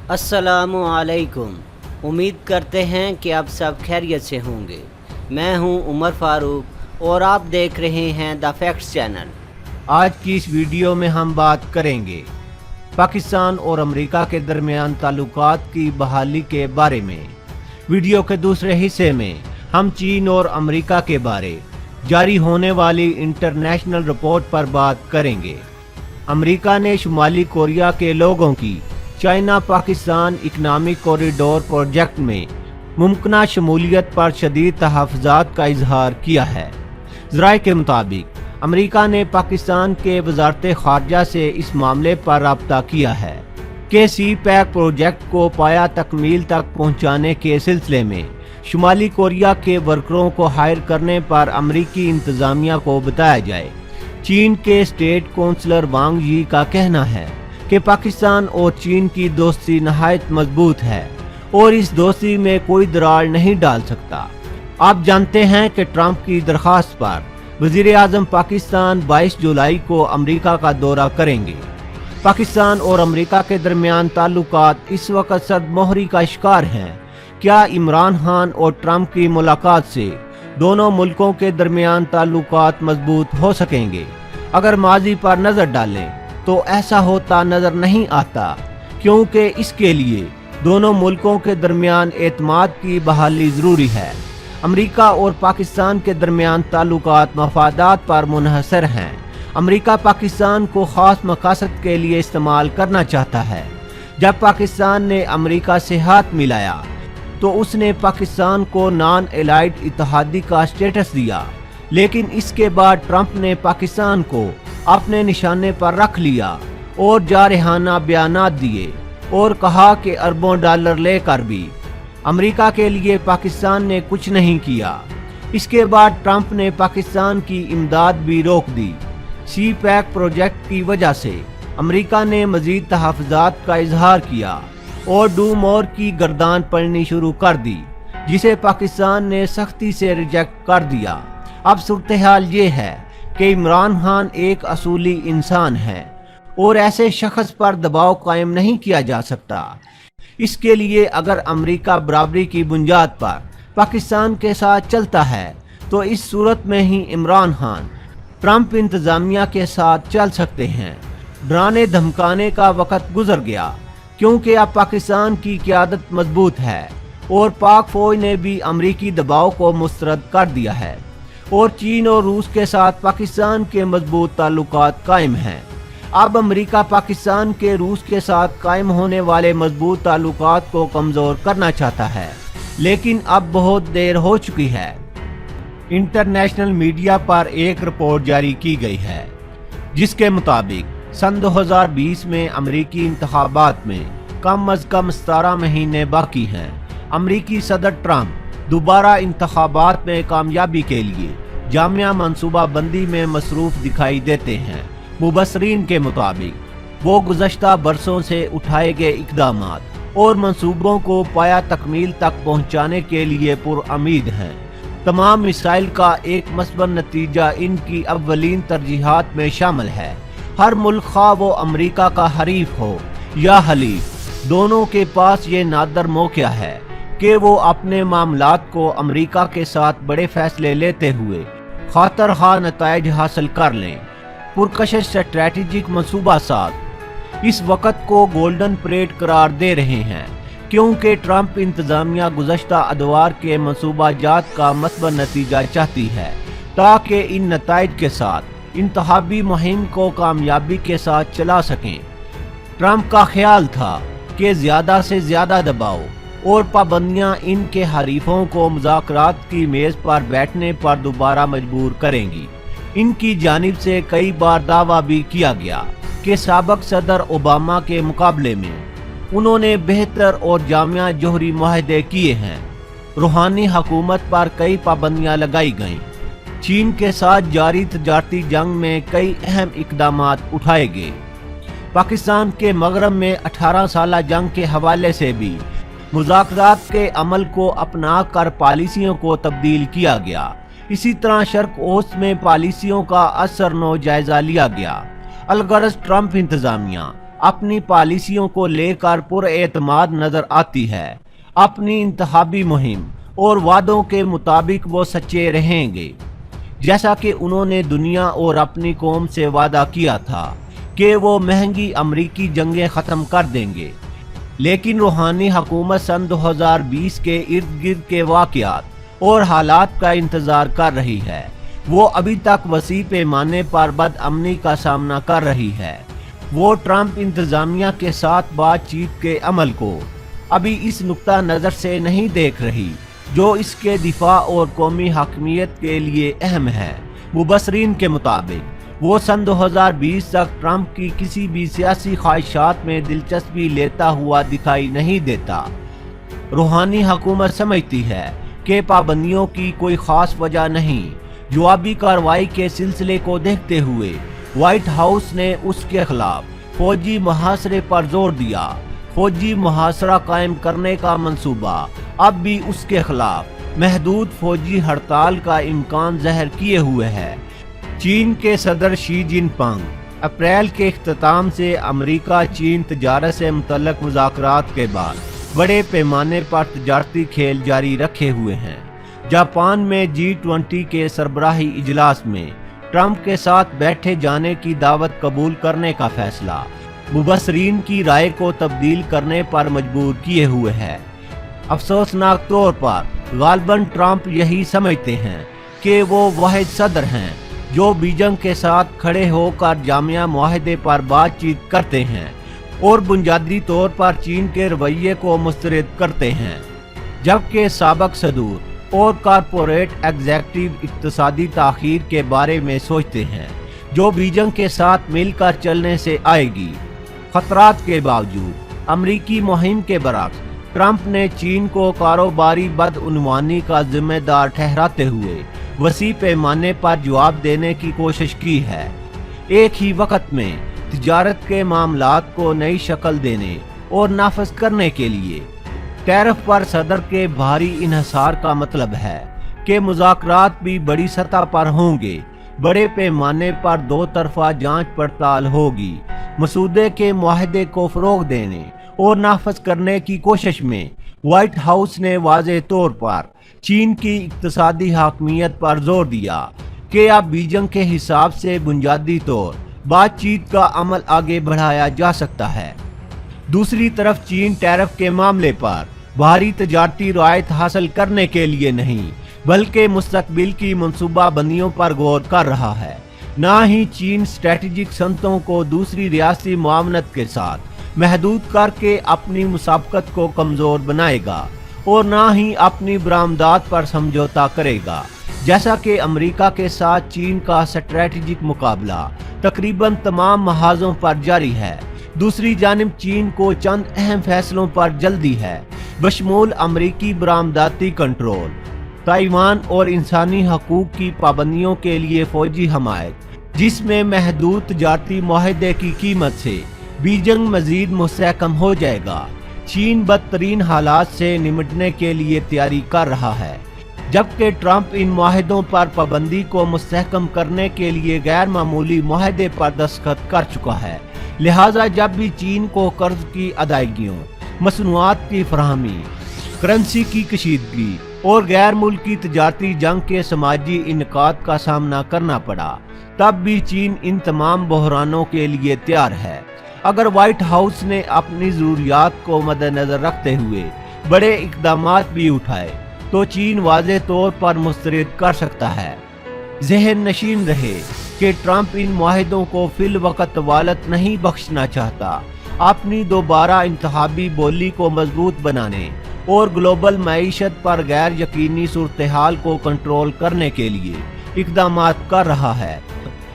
السلام علیکم۔ امید کرتے ہیں کہ آپ سب خیریت سے ہوں گے۔ میں ہوں عمر فاروق اور آپ دیکھ رہے ہیں دا فیکٹس چینل۔ آج کی اس ویڈیو میں ہم بات کریں گے پاکستان اور امریکہ کے درمیان تعلقات کی بحالی کے بارے میں۔ ویڈیو کے دوسرے حصے میں ہم چین اور امریکہ کے بارے جاری ہونے والی انٹرنیشنل رپورٹ پر بات کریں گے۔ امریکہ نے شمالی کوریا کے لوگوں کی China Pakistan economic corridor project میں ممکنہ شمولیت پر شدید تحفظات کا اظہار کیا ہے۔ ذرائع کے مطابق امریکہ نے پاکستان کے وزارت خارجہ سے اس معاملے پر رابطہ کیا ہے کہ سی پیک پروجیکٹ کو پایہ تکمیل تک پہنچانے کے سلسلے میں شمالی کوریا کے ورکروں کو ہائر کرنے پر امریکی انتظامیہ کو بتایا جائے۔ چین کے اسٹیٹ کونسلر وانگ یی کا کہنا ہے کہ پاکستان اور چین کی دوستی نہایت مضبوط ہے اور اس دوستی میں کوئی دراڑ نہیں ڈال سکتا۔ آپ جانتے ہیں کہ ٹرمپ کی درخواست پر وزیر اعظم پاکستان 22 جولائی کو امریکہ کا دورہ کریں گے۔ پاکستان اور امریکہ کے درمیان تعلقات اس وقت سرد مہری کا شکار ہیں۔ کیا عمران خان اور ٹرمپ کی ملاقات سے دونوں ملکوں کے درمیان تعلقات مضبوط ہو سکیں گے؟ اگر ماضی پر نظر ڈالیں تو ایسا ہوتا نظر نہیں آتا، کیونکہ اس کے لیے دونوں ملکوں کے درمیان اعتماد کی بحالی ضروری ہے۔ امریکہ اور پاکستان کے درمیان تعلقات مفادات پر منحصر ہیں۔ امریکہ پاکستان کو خاص مقاصد کے لیے استعمال کرنا چاہتا ہے۔ جب پاکستان نے امریکہ سے ہاتھ ملایا تو اس نے پاکستان کو نان الائیڈ اتحادی کا سٹیٹس دیا، لیکن اس کے بعد ٹرمپ نے پاکستان کو اپنے نشانے پر رکھ لیا اور جارحانہ بیانات دیے اور کہا کہ اربوں ڈالر لے کر بھی امریکہ کے لیے پاکستان نے کچھ نہیں کیا۔ اس کے بعد ٹرمپ نے پاکستان کی امداد بھی روک دی۔ سی پیک پروجیکٹ کی وجہ سے امریکہ نے مزید تحفظات کا اظہار کیا اور ڈو مور کی گردان پڑنی شروع کر دی، جسے پاکستان نے سختی سے ریجیکٹ کر دیا۔ اب صورتحال یہ ہے کہ عمران خان ایک اصولی انسان ہے اور ایسے شخص پر دباؤ قائم نہیں کیا جا سکتا۔ اس کے لیے اگر امریکہ برابری کی بنیاد پر پاکستان کے ساتھ چلتا ہے تو اس صورت میں ہی عمران خان ٹرمپ انتظامیہ کے ساتھ چل سکتے ہیں۔ ڈرانے دھمکانے کا وقت گزر گیا، کیونکہ اب پاکستان کی قیادت مضبوط ہے اور پاک فوج نے بھی امریکی دباؤ کو مسترد کر دیا ہے اور چین اور روس کے ساتھ پاکستان کے مضبوط تعلقات قائم ہیں۔ اب امریکہ پاکستان کے روس کے ساتھ قائم ہونے والے مضبوط تعلقات کو کمزور کرنا چاہتا ہے، لیکن اب بہت دیر ہو چکی ہے۔ انٹرنیشنل میڈیا پر ایک رپورٹ جاری کی گئی ہے جس کے مطابق سن 2020 میں امریکی انتخابات میں کم از کم 17 مہینے باقی ہیں۔ امریکی صدر ٹرمپ دوبارہ انتخابات میں کامیابی کے لیے جامع منصوبہ بندی میں مصروف دکھائی دیتے ہیں۔ مبصرین کے مطابق وہ گزشتہ برسوں سے اٹھائے گئے اقدامات اور منصوبوں کو پایہ تکمیل تک پہنچانے کے لیے پرامید ہیں۔ تمام مسائل کا ایک مثبت نتیجہ ان کی اولین ترجیحات میں شامل ہے۔ ہر ملک خواہ وہ امریکہ کا حریف ہو یا حلیف، دونوں کے پاس یہ نادر موقع ہے کہ وہ اپنے معاملات کو امریکہ کے ساتھ بڑے فیصلے لیتے ہوئے خاطر خواہ نتائج حاصل کر لیں۔ پرکشش اسٹریٹجک منصوبہ ساز اس وقت کو گولڈن پیریڈ قرار دے رہے ہیں، کیونکہ ٹرمپ انتظامیہ گزشتہ ادوار کے منصوبہ جات کا مثبت نتیجہ چاہتی ہے تاکہ ان نتائج کے ساتھ انتخابی مہم کو کامیابی کے ساتھ چلا سکیں۔ ٹرمپ کا خیال تھا کہ زیادہ سے زیادہ دباؤ اور پابندیاں ان کے حریفوں کو مذاکرات کی میز پر بیٹھنے پر دوبارہ مجبور کریں گی۔ ان کی جانب سے کئی بار دعویٰ بھی کیا گیا کہ سابق صدر اوباما کے مقابلے میں انہوں نے بہتر اور جامع جوہری معاہدے کیے ہیں۔ روحانی حکومت پر کئی پابندیاں لگائی گئیں۔ چین کے ساتھ جاری تجارتی جنگ میں کئی اہم اقدامات اٹھائے گئے۔ پاکستان کے مغرب میں 18 سالہ جنگ کے حوالے سے بھی مذاکرات کے عمل کو اپنا کر پالیسیوں کو تبدیل کیا گیا۔ اسی طرح شرق اوسط میں پالیسیوں کا اثر نو جائزہ لیا گیا۔ الغرض ٹرمپ انتظامیہ अपनी पॉलिसियों को लेकर पुरएतमाद नजर आती है। अपनी इंतखाबी मुहिम और वादों के मुताबिक वो सच्चे रहेंगे, जैसा कि उन्होंने दुनिया और अपनी कौम से वादा किया था कि वो महंगी अमरीकी जंगें ख़त्म कर देंगे। लेकिन रूहानी हुकूमत सन 2020 के इर्द गिर्द के वाक़यात और हालात का इंतज़ार कर रही है। वो अभी तक वसी पैमाने पर बदअमनी का सामना कर रही है। वो ट्रंप इंतज़ामिया के साथ बातचीत के अमल को अभी इस नुक्ता नज़र से नहीं देख रही जो इसके दिफा और कौमी हकमियत के लिए अहम है। मुबसरीन के मुताबिक वो सन 2020 तक ट्रंप की किसी भी सियासी ख्वाहिशात में दिलचस्पी लेता हुआ दिखाई नहीं देता। रूहानी हुकूमत समझती है कि पाबंदियों की कोई ख़ास वजह नहीं। जवाबी कार्रवाई के सिलसिले को देखते हुए व्हाइट हाउस ने उसके खिलाफ फौजी मुहासरे पर जोर दिया। फौजी मुहासरा कायम करने का मंसूबा अब भी उसके खिलाफ महदूद फौजी हड़ताल का इम्कान ज़ाहिर किए हुए है। चीन के सदर शी जिनपिंग अप्रैल के इख्तिताम से अमेरिका चीन तजारत से मुतल्लक मुज़ाकरात के बाद बड़े पैमाने पर तजारती खेल जारी रखे हुए हैं। जापान में G20 के सरबराही इजलास में ट्रंप के साथ बैठे जाने की दावत कबूल करने का फैसला मुबसरीन की राय को तब्दील करने पर मजबूर किए हुए है। अफसोसनाक तौर पर गालबन ट्रंप यही समझते हैं कि वो वाहिद सदर हैं जो बीजिंग के साथ खड़े होकर जामिया मुआहदे पर बातचीत करते हैं और बुनियादी तौर पर चीन के रवैये को मुस्तरद करते हैं, जबकि साबिक सदूर और कारपोरेट एग्जेक्टिव इक्तसादी ताख़ीर के बारे में सोचते हैं जो बीजिंग के साथ मिलकर चलने से आएगी। खतरात के बावजूद अमरीकी मुहिम के बरक्स ट्रंप ने चीन को कारोबारी बदउनवानी का जिम्मेदार ठहराते हुए वसी पैमाने पर जवाब देने की कोशिश की है। एक ही वक्त में तिजारत के मामलात को नई शक्ल देने और नाफज करने के लिए टैरिफ पर सदर के भारी इन्हिसार का मतलब है कि मुज़ाकरात भी बड़ी सतह पर होंगे। बड़े पैमाने पर दो तरफा जांच पड़ताल होगी। मसूदे के मुआहदे को फ़रोग देने और नाफज करने की कोशिश में व्हाइट हाउस ने वाज़ेह तौर पर चीन की इक्तसादी हाकमियत पर जोर दिया कि अब बीजिंग के हिसाब से बुनियादी तौर बातचीत का अमल आगे बढ़ाया जा सकता है। दूसरी तरफ चीन टैरिफ के मामले पर भारी तजारती रियायत हासिल करने के लिए नहीं बल्कि मुस्तकबिल की मनसूबा बंदियों पर गौर कर रहा है। ना ही चीन स्ट्रेटेजिक सनतों को दूसरी रियासती मुआवनत के साथ महदूद करके अपनी मुसाबकत को कमज़ोर बनाएगा और ना ही अपनी बरामदात पर समझौता करेगा। जैसा कि अमेरिका के साथ चीन का स्ट्रेटेजिक मुकाबला तकरीबन तमाम महाजों पर जारी है, दूसरी जानिब चीन को चंद अहम फैसलों पर जल्दी है, बशमूल अमरीकी बरामदाती कंट्रोल, ताइवान और इंसानी हकूक की पाबंदियों के लिए फौजी हमायत, जिसमें महदूद तजारती मुआहदे की कीमत से बीजिंग मजीद मुस्तहकम हो जाएगा। चीन बदतरीन हालात से निमटने के लिए तैयारी कर रहा है, जबकि ट्रंप इन मुआहदों पर पाबंदी को मुस्तहकम करने के लिए गैर मामूली मुआहदे पर दस्तखत कर चुका है। लिहाजा जब भी चीन को कर्ज की अदायगियों, मसनूआत की फराहमी, करेंसी की कशीदगी और गैर मुल्की तजारती जंग के समाजी इनकात का सामना करना पड़ा, तब भी चीन इन तमाम बहरानों के लिए तैयार है। अगर व्हाइट हाउस ने अपनी ज़रूरियात को मद्देनज़र रखते हुए बड़े इक़दामात भी उठाए तो चीन वाज़ेह तौर पर मुस्तरद कर सकता है। ज़हन नशीन रहे कि ट्रंप इन मुआहदों को फिल वक़्त वालत नहीं बख्शना चाहता। अपनी दोबारा इंतखाबी बोली को मजबूत बनाने और ग्लोबल मईशत पर गैर यकीनी सूरत हाल को कंट्रोल करने के लिए इक़दामात कर रहा है।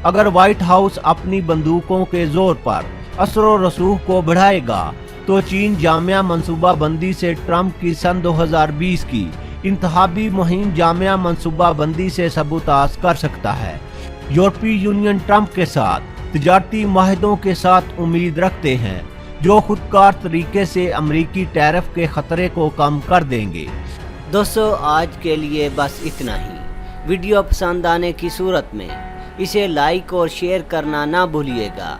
अगर व्हाइट हाउस अपनी बंदूकों के जोर पर असर व रसूख को बढ़ाएगा तो चीन जामिया मनसूबा बंदी से ट्रंप की सन 2020 की इंतखाबी मुहिम जामिया मनसूबा बंदी से सबूताज कर सकता है। यूरोपीय यूनियन ट्रंप के साथ तिजारती मुआहदों के साथ उम्मीद रखते हैं जो खुदकार तरीके से अमरीकी टैरिफ के खतरे को कम कर देंगे। दोस्तों, आज के लिए बस इतना ही। वीडियो पसंद आने की सूरत में इसे लाइक और शेयर करना ना भूलिएगा।